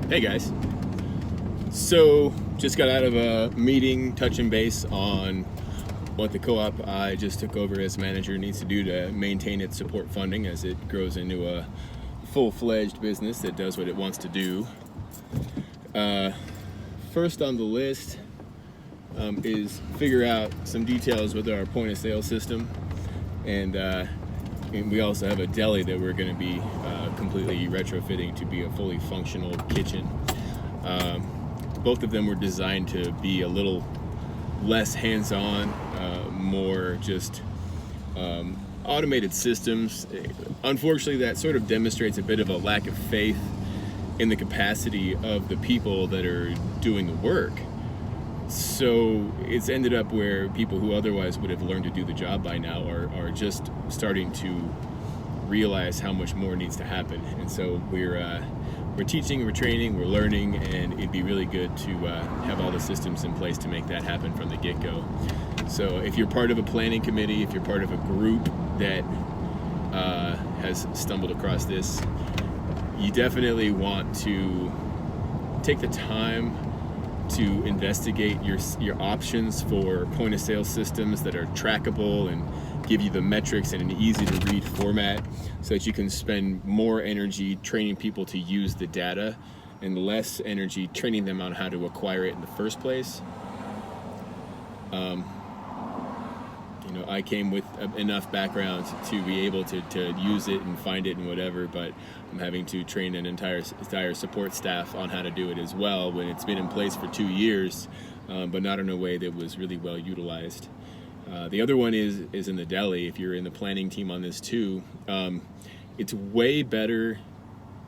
Hey guys. So, just got out of a meeting touching base on what the co-op I just took over as manager needs to do to maintain its support funding as it grows into a full-fledged business that does what it wants to do. First on the list is figure out some details with our point of sale system, and we also have a deli that we're going to be completely retrofitting to be a fully functional kitchen. Both of them were designed to be a little less hands-on, more just automated systems. Unfortunately, that sort of demonstrates a bit of a lack of faith in the capacity of the people that are doing the work. So it's ended up where people who otherwise would have learned to do the job by now are just starting to realize how much more needs to happen. And so we're teaching, we're training, we're learning, and it'd be really good to have all the systems in place to make that happen from the get-go. So if you're part of a planning committee, if you're part of a group that has stumbled across this, you definitely want to take the time to investigate your options for point of sale systems that are trackable and give you the metrics in an easy to read format, so that you can spend more energy training people to use the data and less energy training them on how to acquire it in the first place. I came with enough background to be able to use it and find it and whatever, but I'm having to train an entire support staff on how to do it as well when it's been in place for 2 years, but not in a way that was really well utilized. The other one is in the deli. If you're in the planning team on this too, it's way better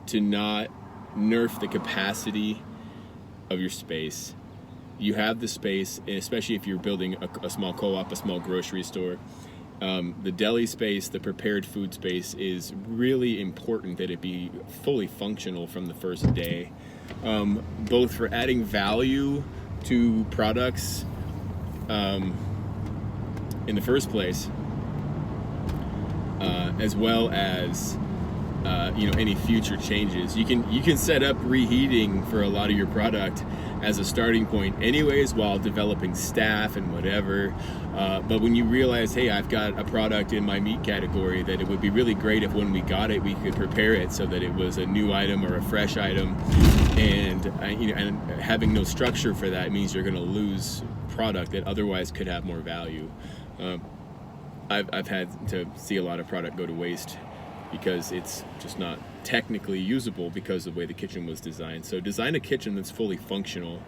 to not nerf the capacity of your space. You have the space, and especially if you're building a small co-op, a small grocery store, the deli space, the prepared food space is really important that it be fully functional from the first day, both for adding value to products in the first place, as well as any future changes. You can set up reheating for a lot of your product as a starting point anyways while developing staff and whatever, but when you realize, hey, I've got a product in my meat category that it would be really great if when we got it we could prepare it so that it was a new item or a fresh item, and having no structure for that means you're going to lose product that otherwise could have more value. I've had to see a lot of product go to waste because it's just not technically usable because of the way the kitchen was designed. So design a kitchen that's fully functional,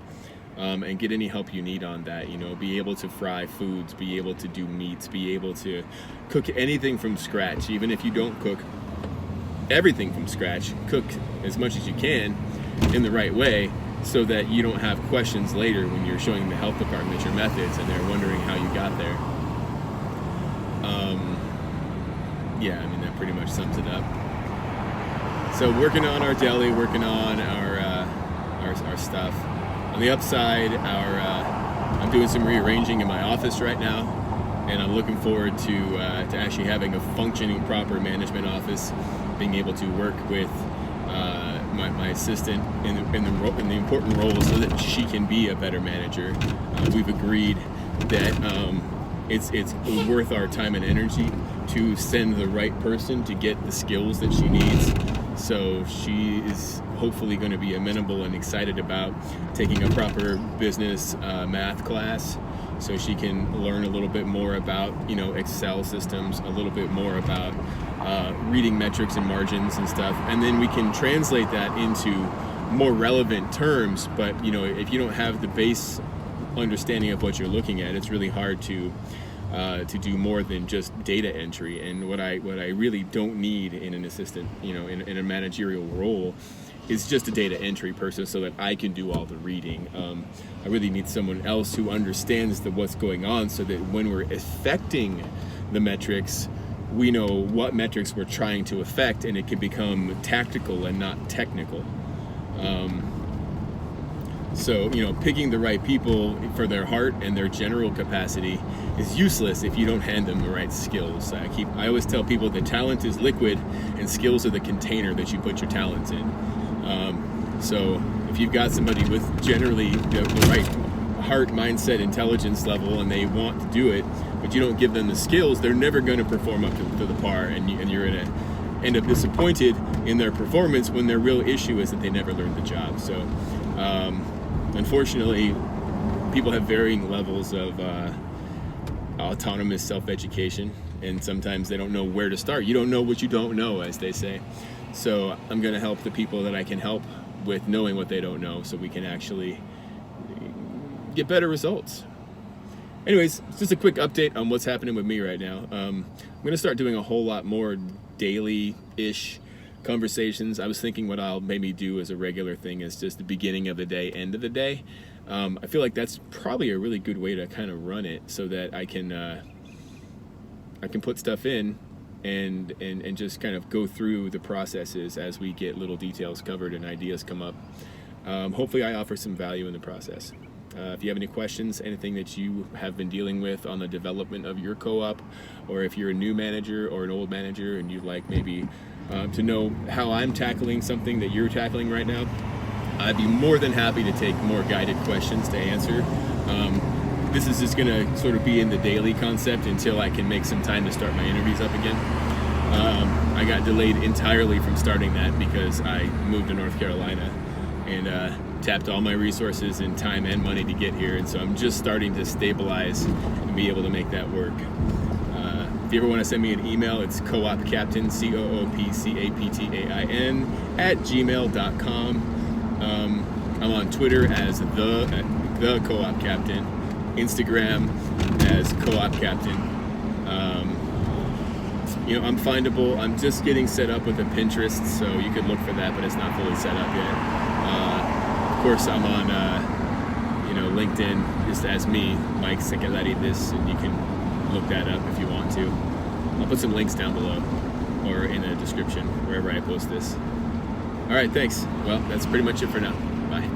and get any help you need on that. Be able to fry foods, be able to do meats, be able to cook anything from scratch. Even if you don't cook everything from scratch, cook as much as you can in the right way so that you don't have questions later when you're showing the health department your methods and they're wondering how you got there. That pretty much sums it up. So working on our deli, working on our stuff. On the upside, I'm doing some rearranging in my office right now, and I'm looking forward to actually having a functioning, proper management office, being able to work with my assistant in the important role so that she can be a better manager. We've agreed that it's worth our time and energy to send the right person to get the skills that she needs. So she is hopefully going to be amenable and excited about taking a proper business math class, so she can learn a little bit more about Excel systems, a little bit more about reading metrics and margins and stuff, and then we can translate that into more relevant terms. But if you don't have the base understanding of what you're looking at, it's really hard to do more than just data entry. And what I really don't need in an assistant, in a managerial role, is just a data entry person so that I can do all the reading. I really need someone else who understands what's going on, so that when we're affecting the metrics, we know what metrics we're trying to affect, and it can become tactical and not technical. So, picking the right people for their heart and their general capacity is useless if you don't hand them the right skills. I always tell people that talent is liquid and skills are the container that you put your talents in. So you've got somebody with generally the right heart, mindset, intelligence level, and they want to do it, but you don't give them the skills, they're never going to perform up to the par, and you're going to end up disappointed in their performance when their real issue is that they never learned the job. So unfortunately, people have varying levels of autonomous self-education, and sometimes they don't know where to start. You don't know what you don't know, as they say. So I'm going to help the people that I can help with knowing what they don't know, so we can actually get better results. Anyways, it's just a quick update on what's happening with me right now. I'm going to start doing a whole lot more daily-ish conversations. I was thinking what I'll maybe do as a regular thing is just the beginning of the day, end of the day. I feel like that's probably a really good way to kind of run it, so that I can put stuff in and just kind of go through the processes as we get little details covered and ideas come up. Hopefully I offer some value in the process. If you have any questions, anything that you have been dealing with on the development of your co-op, or if you're a new manager or an old manager and you'd like maybe to know how I'm tackling something that you're tackling right now, I'd be more than happy to take more guided questions to answer. This is just going to sort of be in the daily concept until I can make some time to start my interviews up again. I got delayed entirely from starting that because I moved to North Carolina and tapped all my resources and time and money to get here, and so I'm just starting to stabilize and be able to make that work. If you ever want to send me an email, it's coopcaptain, COOPCAPTAIN @gmail.com. I'm on Twitter as the Co-op Captain, Instagram as Co-op Captain. I'm findable. I'm just getting set up with a Pinterest, so you could look for that, but it's not fully set up yet. Of course, I'm on LinkedIn just as me, Mike Ciccoletti, and you can look that up if you want to. I'll put some links down below or in the description wherever I post this. All right, thanks. Well, that's pretty much it for now. Bye.